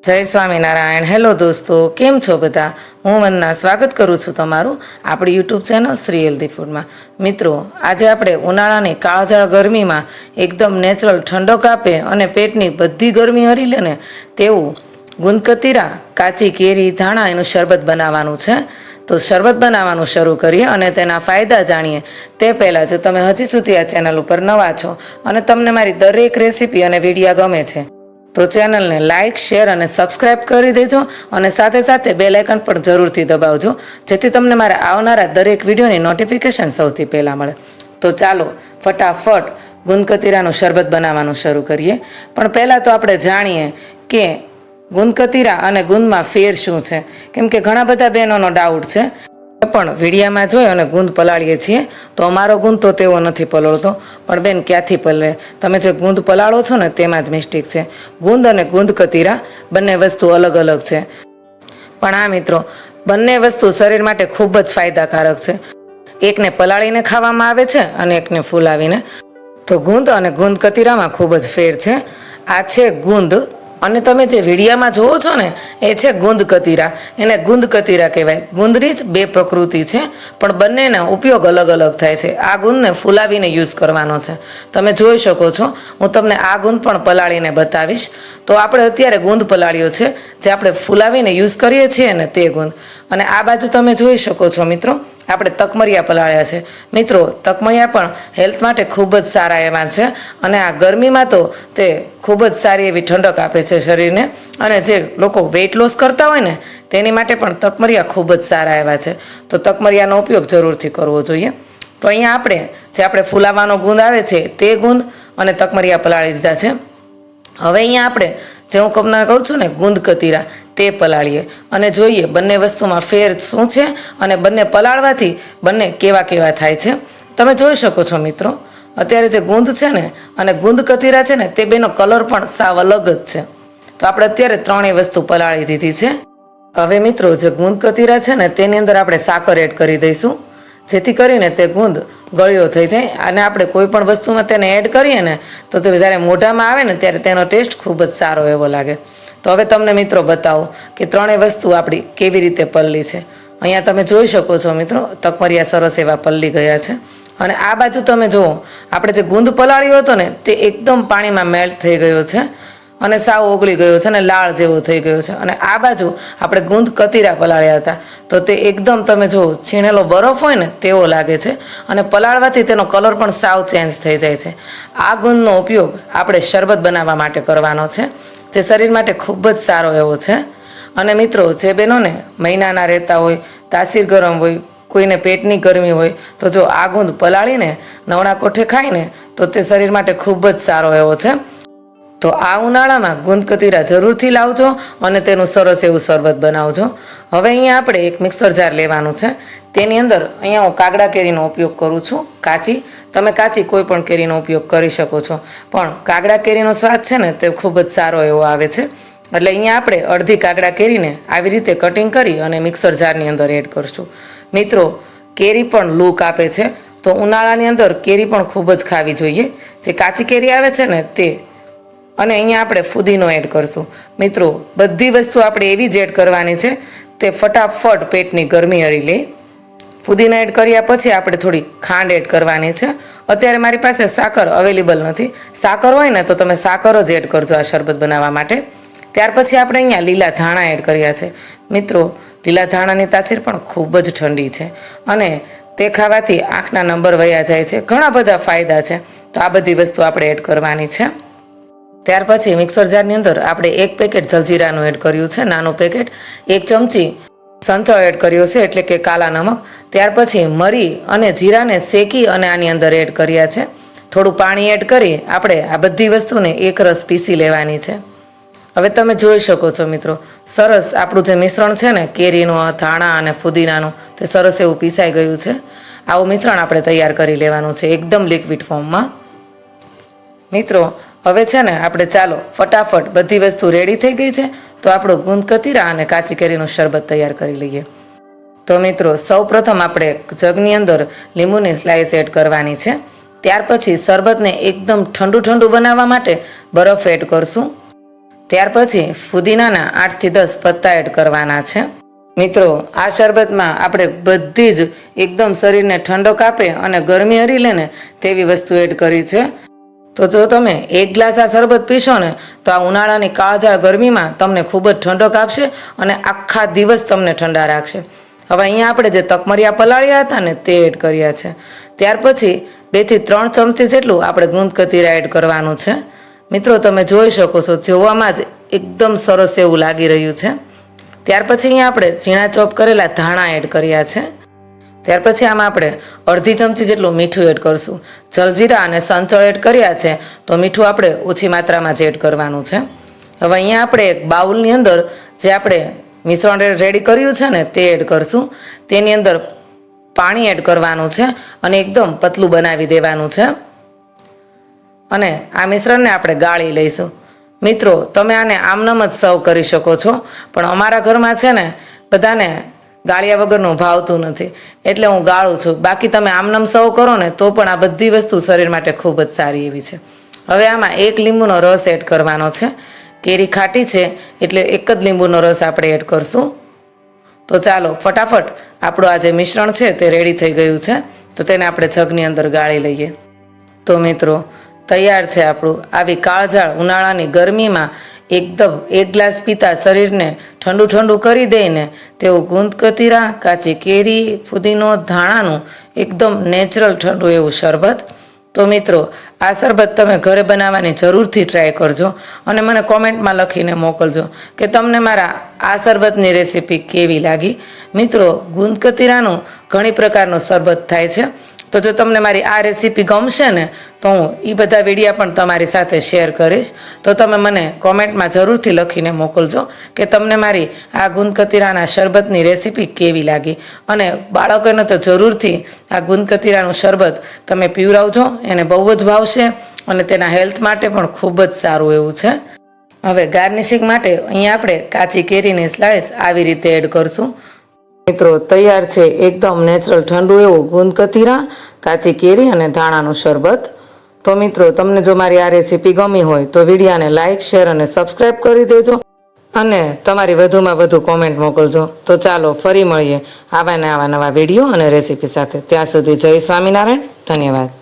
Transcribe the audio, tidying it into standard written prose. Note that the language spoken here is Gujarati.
જય સ્વામિનારાયણ. હેલો દોસ્તો, કેમ છો બધા? હું વંદના સ્વાગત કરું છું તમારું આપણી યુટ્યુબ ચેનલ શ્રી હેલ્ધી ફૂડમાં. મિત્રો, આજે આપણે ઉનાળાની કાળઝાળ ગરમીમાં એકદમ નેચરલ ઠંડક આપે અને પેટની બધી ગરમી હરી લે ને તેવું ગુંદકતીરા, કાચી કેરી, ધાણા એનું શરબત બનાવવાનું છે. તો શરબત બનાવવાનું શરૂ કરીએ અને તેના ફાયદા જાણીએ. તે પહેલાં જો તમે હજી સુધી આ ચેનલ ઉપર નવા છો અને તમને મારી દરેક રેસીપી અને વિડીયો ગમે છે તો ચેનલને લાઇક, શેર અને સબસ્ક્રાઈબ કરી દેજો અને સાથે સાથે બેલ આઇકન પણ જરૂરથી દબાવજો, જેથી તમને મારા આવનારા દરેક વિડીયોની નોટિફિકેશન સૌથી પહેલાં મળે. તો ચાલો ફટાફટ ગુંદકતીરાનું શરબત બનાવવાનું શરૂ કરીએ. પણ પહેલાં તો આપણે જાણીએ કે ગુંદકતીરા અને ગુંદમાં ફેર શું છે, કેમ કે ઘણા બધા બહેનોનો ડાઉટ છે. પણ વિડીયામાં જોઈ અને ગુંદ પલાળીએ છીએ તો અમારો ગુંદ તો તેવો નથી પલળતો. પણ બેન, ક્યાંથી પલળે? તમે જે ગુંદ પલાળો છો ને તેમાં જ મિસ્ટેક છે. ગુંદ અને ગુંદકતીરા બંને વસ્તુ અલગ અલગ છે. પણ આ મિત્રો, બંને વસ્તુ શરીર માટે ખૂબ જ ફાયદાકારક છે. એકને પલાળીને ખાવામાં આવે છે અને એકને ફૂલાવીને. તો ગુંદ અને ગુંદકતીરામાં ખૂબ જ ફેર છે. આ છે ગુંદ અને તમે જે વિડીયામાં જોવો છો ને એ છે ગુંદકતીરા. એને ગુંદકતીરા કહેવાય. ગુંદની જ બે પ્રકૃતિ છે, પણ બંનેના ઉપયોગ અલગ અલગ થાય છે. આ ગુંદને ફૂલાવીને યુઝ કરવાનો છે. તમે જોઈ શકો છો, હું તમને આ ગુંદ પણ પલાળીને બતાવીશ. તો આપણે અત્યારે ગુંદ પલાળ્યો છે, જે આપણે ફૂલાવીને યુઝ કરીએ છીએ ને તે ગુંદ. અને આ બાજુ તમે જોઈ શકો છો મિત્રો, આપણે તકમરિયા પલાળ્યા છે. મિત્રો, તકમરિયા પણ હેલ્થ માટે ખૂબ જ સારા એવા છે અને આ ગરમીમાં તો તે ખૂબ જ સારી એવી ઠંડક આપે છે શરીરને. અને જે લોકો વેઇટ લોસ કરતા હોય ને તેની માટે પણ તકમરિયા ખૂબ જ સારા એવા છે. તો તકમરિયાનો ઉપયોગ જરૂરથી કરવો જોઈએ. તો અહીંયા આપણે ફૂલાવાનો ગુંદ આવે છે તે ગુંદ અને તકમરિયા પલાળી દીધા છે. હવે અહીંયા આપણે જે હું તમને કહું છું ને ગુંદકતીરા તે પલાળીએ અને જોઈએ બંને વસ્તુમાં ફેર શું છે અને બંને પલાળવાથી બંને કેવા કેવા થાય છે. તમે જોઈ શકો છો મિત્રો, અત્યારે જે ગુંદ છે ને અને ગુંદકતીરા છે ને તે બેનો કલર પણ સાવ અલગ જ છે. તો આપણે અત્યારે ત્રણેય વસ્તુ પલાળી દીધી છે. હવે મિત્રો, જે ગુંદકતીરા છે ને તેની અંદર આપણે સાકર એડ કરી દઈશું, જેથી કરીને તે ગુંદ ગળ્યો થઈ જાય. અને આપણે કોઈ પણ વસ્તુમાં તેને એડ કરીએ ને તો તે જ્યારે મોઢામાં આવે ને ત્યારે તેનો ટેસ્ટ ખૂબ જ સારો એવો લાગે. તો હવે તમને મિત્રો બતાવો કે ત્રણેય વસ્તુ આપણી કેવી રીતે પલળી છે. અહીંયા તમે જોઈ શકો છો મિત્રો, તકમરિયા સરસ એવા પલળી ગયા છે. અને આ બાજુ તમે જુઓ, આપણે જે ગુંદ પલાળ્યો હતો ને તે એકદમ પાણીમાં મેલ્ટ થઈ ગયો છે અને સાવ ઓગળી ગયો છે અને લાળ જેવો થઈ ગયો છે. અને આ બાજુ આપણે ગુંદકતીરા પલાળ્યા હતા તો તે એકદમ તમે જુઓ છીણેલો બરફ હોય ને તેવો લાગે છે અને પલાળવાથી તેનો કલર પણ સાવ ચેન્જ થઈ જાય છે. આ ગુંદનો ઉપયોગ આપણે શરબત બનાવવા માટે કરવાનો છે, જે શરીર માટે ખૂબ જ સારો એવો છે. અને મિત્રો, જે બહેનોને મહિનાના રહેતા હોય, તાસીર ગરમ હોય, કોઈને પેટની ગરમી હોય તો જો આ ગુંદ પલાળીને નવણા કોઠે ખાઈને તો તે શરીર માટે ખૂબ જ સારો એવો છે. તો આ ઉનાળામાં ગુંદકતીરા જરૂરથી લાવજો અને તેનું સરસ એવું શરબત બનાવજો. હવે અહીંયા આપણે એક મિક્સર જાર લેવાનું છે. તેની અંદર અહીંયા હું કાગડા કેરીનો ઉપયોગ કરું છું, કાચી. તમે કાચી કોઈ પણ કેરીનો ઉપયોગ કરી શકો છો, પણ કાગડા કેરીનો સ્વાદ છે ને તે ખૂબ જ સારો એવો આવે છે. એટલે અહીંયા આપણે અડધી કાગડા કેરીને આવી રીતે કટિંગ કરી અને મિક્સર જારની અંદર એડ કરશું. મિત્રો, કેરી પણ લૂક આપે છે, તો ઉનાળાની અંદર કેરી પણ ખૂબ જ ખાવી જોઈએ. જે કાચી કેરી આવે છે ને તે. અને અહીંયા આપણે ફુદીનો એડ કરશું. મિત્રો, બધી વસ્તુ આપણે એવી જ એડ કરવાની છે તે ફટાફટ પેટની ગરમી હરી લે. ફુદીનો એડ કર્યા પછી આપણે થોડી ખાંડ એડ કરવાની છે. અત્યારે મારી પાસે સાકર અવેલેબલ નથી. સાકર હોય ને તો તમે સાકર જ એડ કરજો આ શરબત બનાવવા માટે. ત્યાર પછી આપણે અહીંયા લીલા ધાણા એડ કર્યા છે. મિત્રો, લીલા ધાણાની તાસીર પણ ખૂબ જ ઠંડી છે અને તે ખાવાથી આંખના નંબર વયા જાય છે. ઘણા બધા ફાયદા છે. તો આ બધી વસ્તુ આપણે એડ કરવાની છે. ત્યાર પછી મિક્સર જારની અંદર આપણે એક પેકેટ જલજીરાનું એડ કર્યું છે, નાનું પેકેટ. 1 ચમચી સંથળ એડ કર્યો છે, એટલે કે કાલા નમક. ત્યાર પછી મરી અને જીરાને શેકી અને આની અંદર એડ કર્યા છે. થોડું પાણી એડ કરી આપણે આ બધી વસ્તુને એક રસ પીસી લેવાની છે. હવે તમે જોઈ શકો છો મિત્રો, સરસ આપણું જે મિશ્રણ છે ને કેરીનું, ધાણા અને ફુદીનાનું, તે સરસ એવું પીસાઈ ગયું છે. આવું મિશ્રણ આપણે તૈયાર કરી લેવાનું છે એકદમ લિક્વિડ ફોર્મમાં. મિત્રો, હવે છે ને આપણે ચાલો ફટાફટ બધી વસ્તુ રેડી થઈ ગઈ છે તો આપણું ગુંદકતીરા અને કાચી કેરીનું શરબત તૈયાર કરી લઈએ. તો મિત્રો, સૌ પ્રથમ આપણે જગની અંદર લીંબુની સ્લાઇસ એડ કરવાની છે. ત્યાર પછી શરબતને એકદમ ઠંડુ બનાવવા માટે બરફ એડ કરશું. ત્યાર પછી ફુદીનાના 8 થી 10 પત્તા એડ કરવાના છે। મિત્રો, આ શરબતમાં આપણે બધી જ એકદમ શરીરને ઠંડક આપે અને ગરમી હરી લે ને તેવી વસ્તુ એડ કરી છે। તો જો તમે 1 ગ્લાસ આ શરબત પીશો ને તો આ ઉનાળાની કાળઝાળ ગરમીમાં તમને ખૂબ જ ઠંડક આપશે અને આખા દિવસ તમને ઠંડા રાખશે। હવે અહીંયા આપણે જે તકમરિયા પલાળ્યા હતા ને તે એડ કર્યા છે। ત્યાર પછી 2 થી 3 ચમચી જેટલું આપણે ગુંદ કતીરા એડ કરવાનું છે। મિત્રો, તમે જોઈ શકો છો, જોવામાં જ એકદમ સરસ એવું લાગી રહ્યું છે। ત્યાર પછી અહીંયા આપણે ઝીણા ચોપ કરેલા ધાણા એડ કર્યા છે। ત્યાર પછી આમાં આપણે અડધી ચમચી જેટલું મીઠું એડ કરશું। જલજીરા અને સંચળ એડ કર્યા છે તો મીઠું આપણે ઓછી માત્રામાં જ એડ કરવાનું છે। હવે અહીંયા આપણે એક બાઉલની અંદર જે આપણે મિશ્રણ રેડી કર્યું છે ને તે એડ કરશું। તેની અંદર પાણી એડ કરવાનું છે અને એકદમ પતલું બનાવી દેવાનું છે અને આ મિશ્રણને આપણે ગાળી લઈશું। મિત્રો, તમે આને આમનામ જ સર્વ કરી શકો છો, પણ અમારા ઘરમાં છે ને બધાને ગાળ્યા વગરનું ભાવતું નથી એટલે હું ગાળું છું। બાકી તમે આમનામ સર્વ કરો ને તો પણ આ બધી વસ્તુ શરીર માટે ખૂબ જ સારી એવી છે। હવે આમાં 1 લીંબુનો રસ એડ કરવાનો છે। કેરી ખાટી છે એટલે 1 જ લીંબુનો રસ આપણે એડ કરશું। તો ચાલો ફટાફટ આપણું આ જે મિશ્રણ છે તે રેડી થઈ ગયું છે, તો તેને આપણે જગની અંદર ગાળી લઈએ। તો મિત્રો, તૈયાર છે આપણું આવી કાળઝાળ ઉનાળાની ગરમીમાં એકદમ 1 ગ્લાસ પીતા શરીરને ઠંડુ ઠંડુ કરી દઈને તેવું ગુંદ કતીરા, કાચી કેરી, ફુદીનો, ધાણાનું એકદમ નેચરલ ઠંડુ એવું શરબત। તો મિત્રો, આ શરબત તમે ઘરે બનાવવાની જરૂરથી ટ્રાય કરજો અને મને કોમેન્ટમાં લખીને મોકલજો કે તમને મારા આ શરબતની રેસીપી કેવી લાગી। મિત્રો, ગુંદ કતીરાનું ઘણી પ્રકારનું શરબત થાય છે, તો જો તમને મારી આ રેસીપી ગમશે ને તો હું એ બધા વિડીયા પણ તમારી સાથે શેર કરીશ। તો તમે મને કોમેન્ટમાં જરૂરથી લખીને મોકલજો કે તમને મારી આ ગુંદ કતીરાના શરબતની રેસીપી કેવી લાગી અને બાળકોને તો જરૂરથી આ ગુંદ કતીરાનું શરબત તમે પીવડાવજો, એને બહુ જ ભાવશે અને તેના હેલ્થ માટે પણ ખૂબ જ સારું એવું છે। હવે ગાર્નિશિંગ માટે અહીંયા આપણે કાચી કેરીની સ્લાઇસ આવી રીતે એડ કરશું। મિત્રો, તૈયાર છે એકદમ નેચરલ ઠંડુ એવું ગુંદ કતીરા, કાચી કેરી અને ધાણાનું શરબત। તો મિત્રો, તમને જો મારી આ રેસીપી ગમી હોય તો વિડીયાને લાઇક, શેર અને સબસ્ક્રાઈબ કરી દેજો અને તમારી વધુમાં વધુ કોમેન્ટ મોકલજો। તો ચાલો ફરી મળીએ આવા ને આવા નવા વિડીયો અને રેસીપી સાથે। ત્યાં સુધી જય સ્વામિનારાયણ, ધન્યવાદ।